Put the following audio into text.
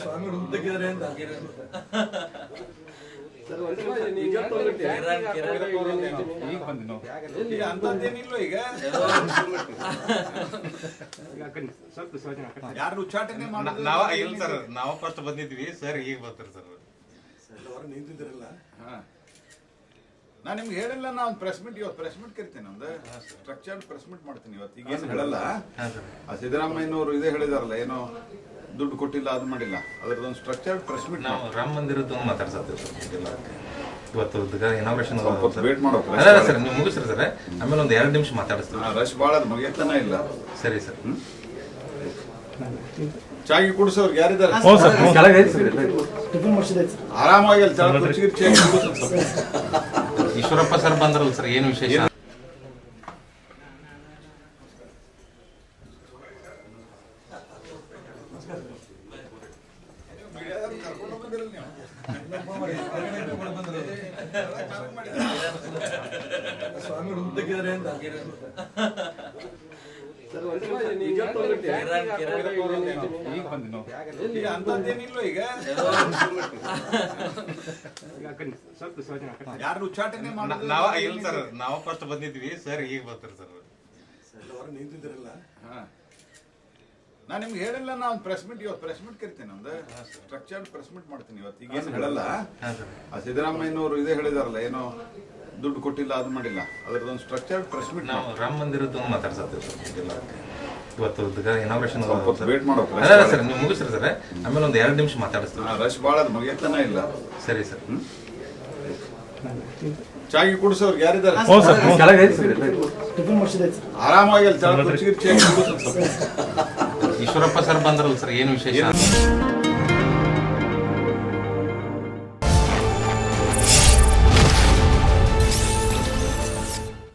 ಸ್ವಾಮಿ ಹುದ್ದಕ್ಕಿದ್ದಾರೆ ಅಂತ ಅಂತದ್ದೇನಿಲ್ಲ ಈಗ ಯಾರು ಉಚ್ಚಾಟನೆ ಇಲ್ಲ ಸರ್, ನಾವು ಫಸ್ಟ್ ಬಂದಿದ್ವಿ ಸರ್, ಈಗ ಬರ್ತಾರೆ ಸರ್. ನಿಂತಿದ್ರಲ್ಲ, ನಾನು ನಿಮ್ಗೆ ಹೇಳಿಲ್ಲ. ನಾ ಒಂದು ಪ್ರೆಸ್ ಮೀಟ್ ಇವತ್ತು ಪ್ರೆಸ್ ಮೀಟ್ ಕರಿತೇನೆ, ಒಂದು ಸ್ಟ್ರಕ್ಚರ್ಡ್ ಪ್ರೆಸ್ ಮೀಟ್ ಮಾಡ್ತೀನಿ ಇವತ್ತು. ಈಗೇನು ಹೇಳಲ್ಲ, ಆ ಸಿದ್ದರಾಮಯ್ಯನವರು ಇದೇ ಹೇಳಿದಾರಲ್ಲ, ಏನೋ ದುಡ್ಡು ಕೊಟ್ಟಿಲ್ಲ, ಅದು ಮಾಡಿಲ್ಲ, ಅದ್ರದ್ದೊಂದು ಸ್ಟ್ರಕ್ಚರ್ಡ್ ಪ್ರೆಸ್ ಮೀಟ್. ನಾವು ರಾಮ ಮಂದಿರದ್ದು ಮಾತಾಡ್ಸತ್ತೀವಿ ಇವತ್ತು. ಇನಾಗ್ರೇಷನ್ ವೇಟ್ ಮಾಡೋ ಸರ್, ನೀವು ಮುಗಿಸ್ರಿ ಸರ್, ಆಮೇಲೆ ಒಂದು 2 ನಿಮಿಷ ಮಾತಾಡಿಸ್ತೀವಿ. ರಶ್ ಭಾಳ ಅದು ಮುಗಿಯತ್ತನ ಇಲ್ಲ. ಸರಿ ಸರ್. ಚಾಗಿ ಕುಡಿಸೋರು ಯಾರಿದ್ದಾರೆ? ಆರಾಮಾಗಿ ಅಲ್ಲಿ ಈಶ್ವರಪ್ಪ ಸರ್ ಬಂದ್ರಲ್ಲ ಸರ್, ಏನು ವಿಶೇಷ? ಸ್ವಾಮಿ ಹುದ್ದಕ್ಕಿದ್ದಾರೆ ಅಂತ ಅಂತದ್ದೇನಿಲ್ಲ ಈಗ ಯಾರು ಉಚ್ಚಾಟನೆ ಇಲ್ಲ ಸರ್, ನಾವು ಫಸ್ಟ್ ಬಂದಿದ್ವಿ ಸರ್, ಈಗ ಬರ್ತಾರೆ ಸರ್. ನಿಂತಿದ್ರಲ್ಲ, ನಾನು ನಿಮ್ಗೆ ಹೇಳಿಲ್ಲ. ನಾ ಒಂದು ಪ್ರೆಸ್ ಮೀಟ್ ಇವತ್ತು ಪ್ರೆಸ್ ಮೀಟ್ ಕರಿತೇನೆ, ಒಂದು ಸ್ಟ್ರಕ್ಚರ್ಡ್ ಪ್ರೆಸ್ ಮೀಟ್ ಮಾಡ್ತೀನಿ ಇವತ್ತು. ಈಗೇನು ಹೇಳಲ್ಲ, ಆ ಸಿದ್ದರಾಮಯ್ಯನವರು ಇದೇ ಹೇಳಿದಾರಲ್ಲ, ಏನೋ ದುಡ್ಡು ಕೊಟ್ಟಿಲ್ಲ, ಅದು ಮಾಡಿಲ್ಲ, ಅದ್ರದ್ದೊಂದು ಸ್ಟ್ರಕ್ಚರ್ಡ್ ಪ್ರೆಸ್ ಮೀಟ್. ನಾವು ರಾಮ ಮಂದಿರದ್ದು ಮಾತಾಡ್ಸತ್ತೀವಿ ಇವತ್ತು. ಇನಾಗ್ರೇಷನ್ ವೇಟ್ ಮಾಡೋ ಸರ್, ನೀವು ಮುಗಿಸ್ರಿ ಸರ್, ಆಮೇಲೆ ಒಂದು 2 ನಿಮಿಷ ಮಾತಾಡಿಸ್ತೀವಿ. ರಶ್ ಭಾಳ ಅದು ಮುಗಿಯತ್ತನ ಇಲ್ಲ. ಸರಿ ಸರ್. ಚಾಗಿ ಕುಡಿಸೋರು ಯಾರಿದ್ದಾರೆ? ಆರಾಮಾಗಿ ಅಲ್ಲಿ ಈಶ್ವರಪ್ಪ ಸರ್ ಬಂದ್ರಲ್ಲ ಸರ್, ಏನು ವಿಶೇಷ?